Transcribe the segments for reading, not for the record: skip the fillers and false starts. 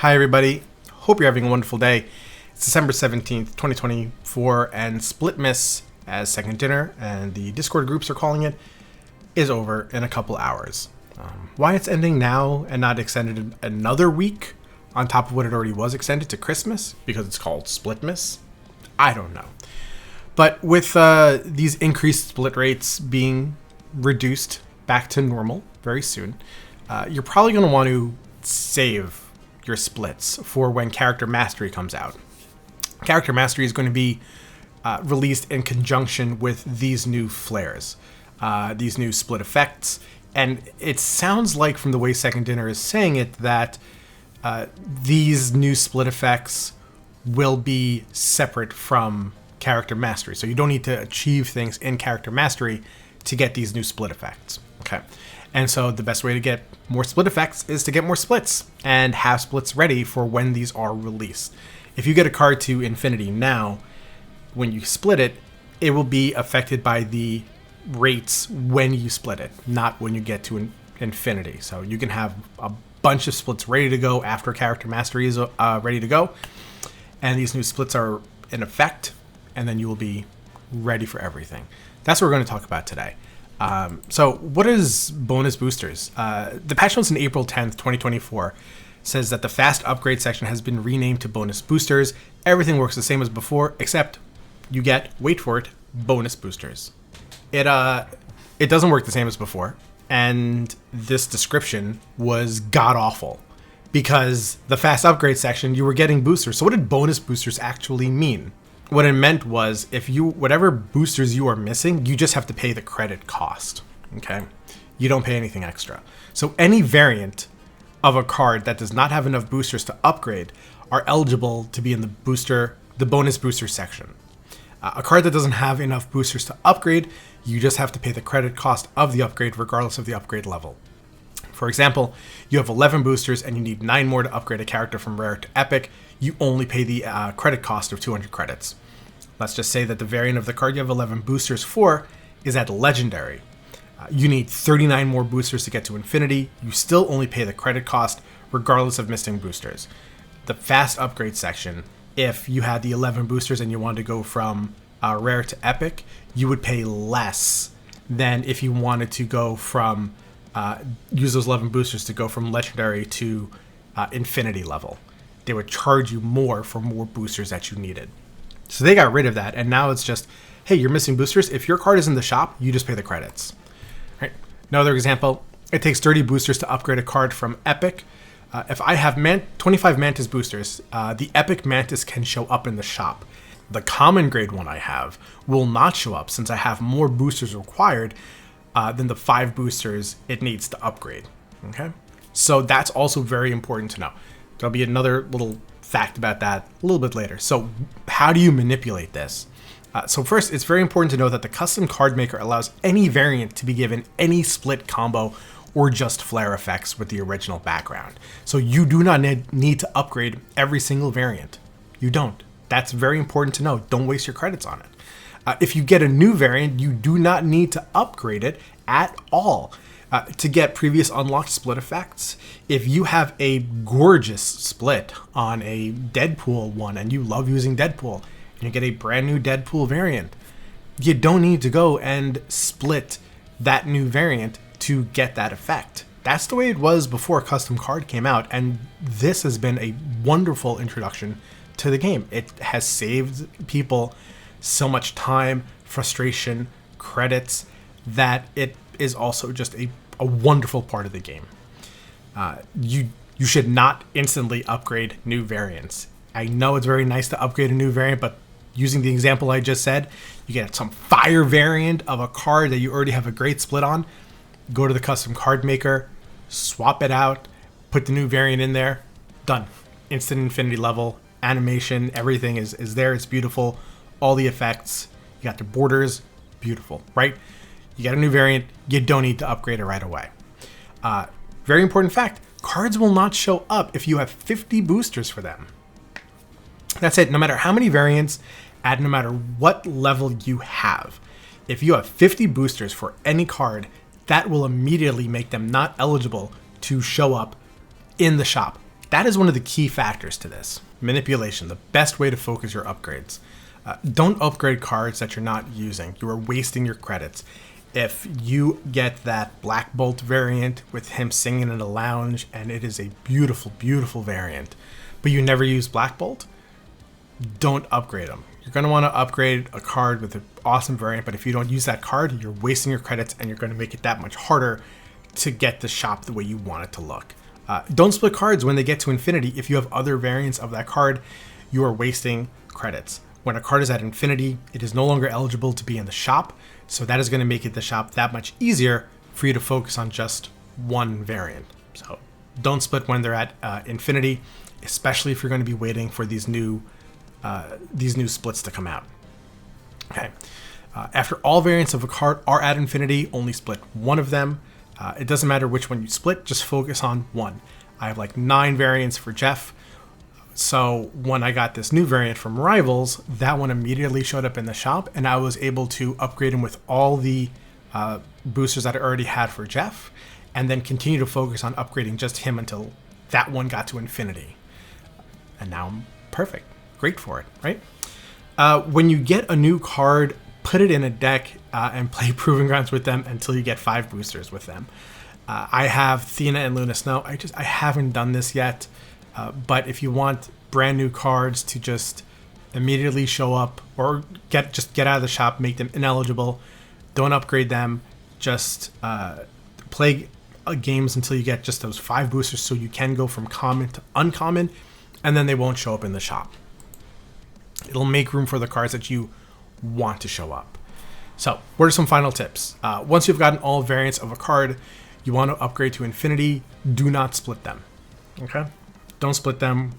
Hi, everybody. Hope you're having a wonderful day. It's December 17th, 2024, and Splitmas, as second dinner, and the Discord groups are calling it, is over in a couple hours. Why it's ending now and not extended another week on top of what it already was extended to Christmas, because it's called Splitmas, I don't know. But with these increased split rates being reduced back to normal very soon, you're probably going to want to save your splits for when Character Mastery comes out. Character Mastery is going to be released in conjunction with these new flares, these new split effects, and it sounds like from the way Second Dinner is saying it that these new split effects will be separate from Character Mastery. So you don't need to achieve things in Character Mastery to get these new split effects. Okay. And so the best way to get more split effects is to get more splits and have splits ready for when these are released. If you get a card to Infinity now, when you split it, it will be affected by the rates when you split it, not when you get to Infinity. So you can have a bunch of splits ready to go after Character Mastery is ready to go. And these new splits are in effect, and then you will be ready for everything. That's what we're going to talk about today. So what is bonus boosters? The patch notes in April 10th, 2024 says that the fast upgrade section has been renamed to bonus boosters. Everything works the same as before, except you get, wait for it, bonus boosters. It doesn't work the same as before. And this description was god awful because the fast upgrade section, you were getting boosters. So what did bonus boosters actually mean? What it meant was whatever boosters you are missing, you just have to pay the credit cost, okay? You don't pay anything extra. So any variant of a card that does not have enough boosters to upgrade are eligible to be in the bonus booster section. A card that doesn't have enough boosters to upgrade, you just have to pay the credit cost of the upgrade regardless of the upgrade level. For example, you have 11 boosters and you need 9 more to upgrade a character from rare to epic. You only pay the credit cost of 200 credits. Let's just say that the variant of the card you have 11 boosters for is at legendary. You need 39 more boosters to get to infinity. You still only pay the credit cost regardless of missing boosters. The fast upgrade section, if you had the 11 boosters and you wanted to go from rare to epic, you would pay less than if you wanted to go from use those 11 boosters to go from legendary to infinity level. They would charge you more for more boosters that you needed. So they got rid of that, and now it's just, hey, you're missing boosters. If your card is in the shop, you just pay the credits. Right? Another example, it takes 30 boosters to upgrade a card from epic. If I have 25 Mantis boosters, the epic Mantis can show up in the shop. The common grade one I have will not show up since I have more boosters required than the 5 boosters it needs to upgrade. Okay? So that's also very important to know. There'll be another little fact about that a little bit later. So how do you manipulate this? So first, it's very important to know that the custom card maker allows any variant to be given any split combo or just flare effects with the original background. So you do not need to upgrade every single variant. You don't. That's very important to know. Don't waste your credits on it. If you get a new variant, you do not need to upgrade it at all. To get previous unlocked split effects, if you have a gorgeous split on a Deadpool one and you love using Deadpool, and you get a brand new Deadpool variant, you don't need to go and split that new variant to get that effect. That's the way it was before Custom Card came out, and this has been a wonderful introduction to the game. It has saved people so much time, frustration, credits, that it is also just a wonderful part of the game. You should not instantly upgrade new variants. I know it's very nice to upgrade a new variant, but using the example I just said, you get some fire variant of a card that you already have a great split on, go to the custom card maker, swap it out, put the new variant in there, done. Instant infinity level, animation, everything is there, it's beautiful. All the effects, you got the borders, beautiful, right? You got a new variant, you don't need to upgrade it right away. Very important fact, cards will not show up if you have 50 boosters for them. That's it, no matter how many variants, and no matter what level you have. If you have 50 boosters for any card, that will immediately make them not eligible to show up in the shop that is one of the key factors to this. Manipulation, the best way to focus your upgrades. Don't upgrade cards that you're not using. You are wasting your credits. If you get that Black Bolt variant with him singing in a lounge, and it is a beautiful, beautiful variant, but you never use Black Bolt, don't upgrade them. You're going to want to upgrade a card with an awesome variant, but if you don't use that card, you're wasting your credits and you're going to make it that much harder to get the shop the way you want it to look. Don't split cards when they get to infinity. If you have other variants of that card, you are wasting credits. When a card is at infinity, it is no longer eligible to be in the shop, so that is going to make it the shop that much easier for you to focus on just one variant. So don't split when they're at infinity, especially if you're going to be waiting for these new splits to come out. Okay. After all variants of a card are at infinity, only split one of them. It doesn't matter which one you split, just focus on one. I have like 9 variants for Jeff. So when I got this new variant from Rivals, that one immediately showed up in the shop, and I was able to upgrade him with all the boosters that I already had for Jeff, and then continue to focus on upgrading just him until that one got to infinity. And now I'm perfect. Great for it, right? When you get a new card, put it in a deck and play Proving Grounds with them until you get 5 boosters with them. I have Thena and Luna Snow. I haven't done this yet, but if you want brand new cards to just immediately show up or get out of the shop, make them ineligible, don't upgrade them. Just play games until you get just those 5 boosters, so you can go from common to uncommon, and then they won't show up in the shop. It'll make room for the cards that you want to show up. So what are some final tips? Once you've gotten all variants of a card you want to upgrade to infinity, do not split them. Okay? Don't split them.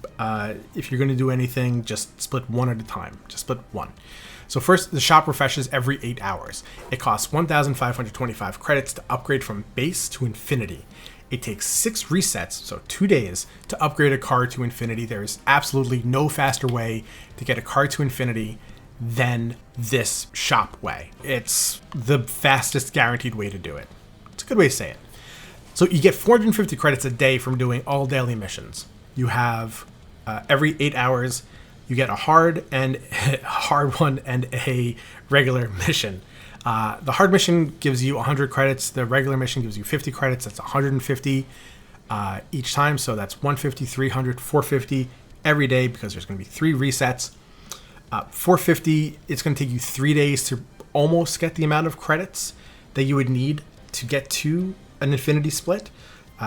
If you're going to do anything, just split one at a time. Just split one. So first, the shop refreshes every 8 hours. It costs 1,525 credits to upgrade from base to infinity. It takes 6 resets, so 2 days, to upgrade a card to infinity. There is absolutely no faster way to get a card to infinity than this shop way. It's the fastest guaranteed way to do it. It's a good way to say it. So you get 450 credits a day from doing all daily missions. You have every 8 hours, you get a hard one and a regular mission. The hard mission gives you 100 credits. The regular mission gives you 50 credits. That's 150 each time. So that's 150, 300, 450 every day, because there's going to be 3 resets. 450, it's going to take you 3 days to almost get the amount of credits that you would need to get to an infinity split.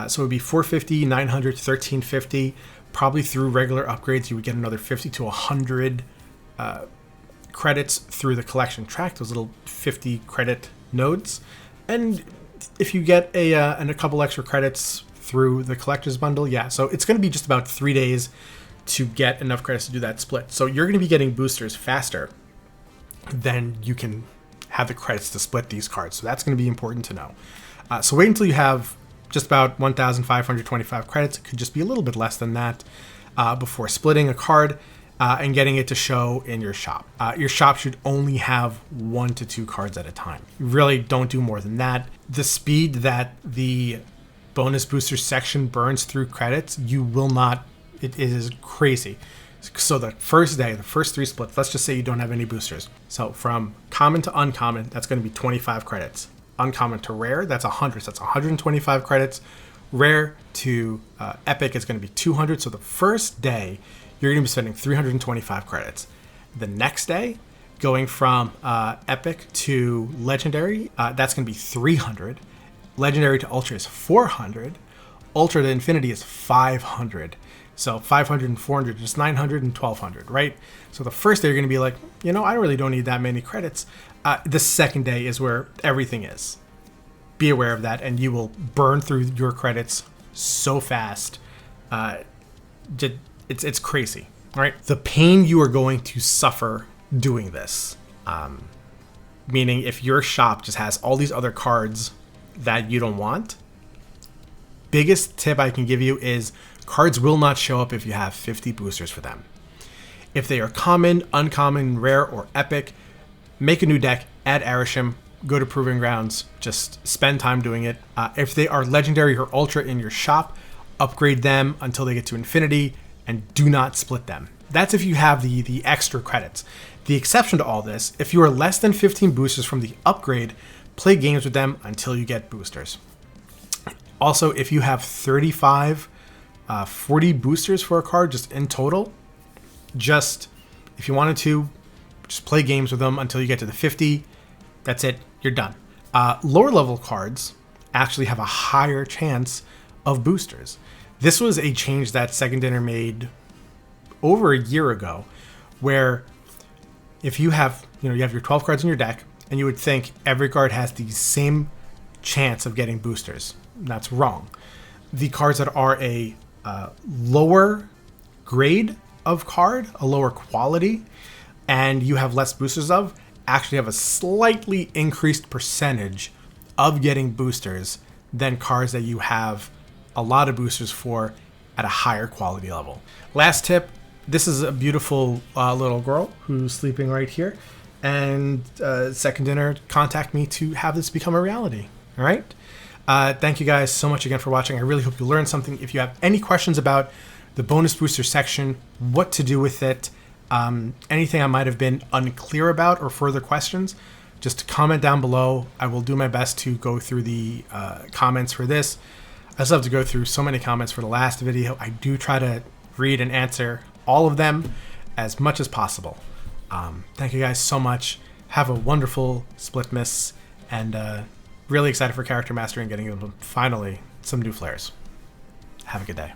So it would be 450, 900, 1350. Probably through regular upgrades, you would get another 50 to 100 credits through the collection track, those little 50 credit nodes. And if you get a couple extra credits through the collector's bundle, yeah. So it's going to be just about 3 days to get enough credits to do that split. So you're going to be getting boosters faster than you can have the credits to split these cards. So that's going to be important to know. So wait until you have just about 1,525 credits. It could just be a little bit less than that before splitting a card and getting it to show in your shop. Your shop should only have 1 to 2 cards at a time. You really don't do more than that. The speed that the bonus booster section burns through credits, you will not. It is crazy. So the first day, the first 3 splits, let's just say you don't have any boosters. So from common to uncommon, that's going to be 25 credits. Uncommon to rare, that's 100. So that's 125 credits. Rare to epic is going to be 200. So the first day, you're going to be spending 325 credits. The next day, going from epic to legendary, that's going to be 300. Legendary to ultra is 400. Ultra to infinity is 500. So 500 and 400 is 900 and 1200, right? So the first day you're going to be like, I really don't need that many credits. The second day is where everything is. Be aware of that, and you will burn through your credits so fast. It's crazy, right? The pain you are going to suffer doing this, meaning if your shop just has all these other cards that you don't want, biggest tip I can give you is cards will not show up if you have 50 boosters for them. If they are common, uncommon, rare, or epic, make a new deck, add Arisham, go to Proving Grounds, just spend time doing it. If they are legendary or ultra in your shop, upgrade them until they get to infinity, and do not split them. That's if you have the extra credits. The exception to all this, if you are less than 15 boosters from the upgrade, play games with them until you get boosters. Also, if you have 35, 40 boosters for a card just in total, just if you wanted to, just play games with them until you get to the 50. That's it. You're done. Lower level cards actually have a higher chance of boosters. This was a change that Second Dinner made over a year ago, where if you have, you have your 12 cards in your deck, and you would think every card has the same chance of getting boosters. That's wrong. The cards that are a lower grade of card, a lower quality, and you have less boosters of, actually have a slightly increased percentage of getting boosters than cards that you have a lot of boosters for at a higher quality level. Last tip, this is a beautiful little girl who's sleeping right here, and Second Dinner contact me to have this become a reality. All right? Thank you guys so much again for watching. I really hope you learned something. If you have any questions about the bonus booster section, what to do with it, anything I might have been unclear about, or further questions, just comment down below. I will do my best to go through the comments for this. I still have to go through so many comments for the last video. I do try to read and answer all of them as much as possible. Thank you guys so much. Have a wonderful Splitmas, and really excited for Character Mastery and getting them finally some new flares. Have a good day.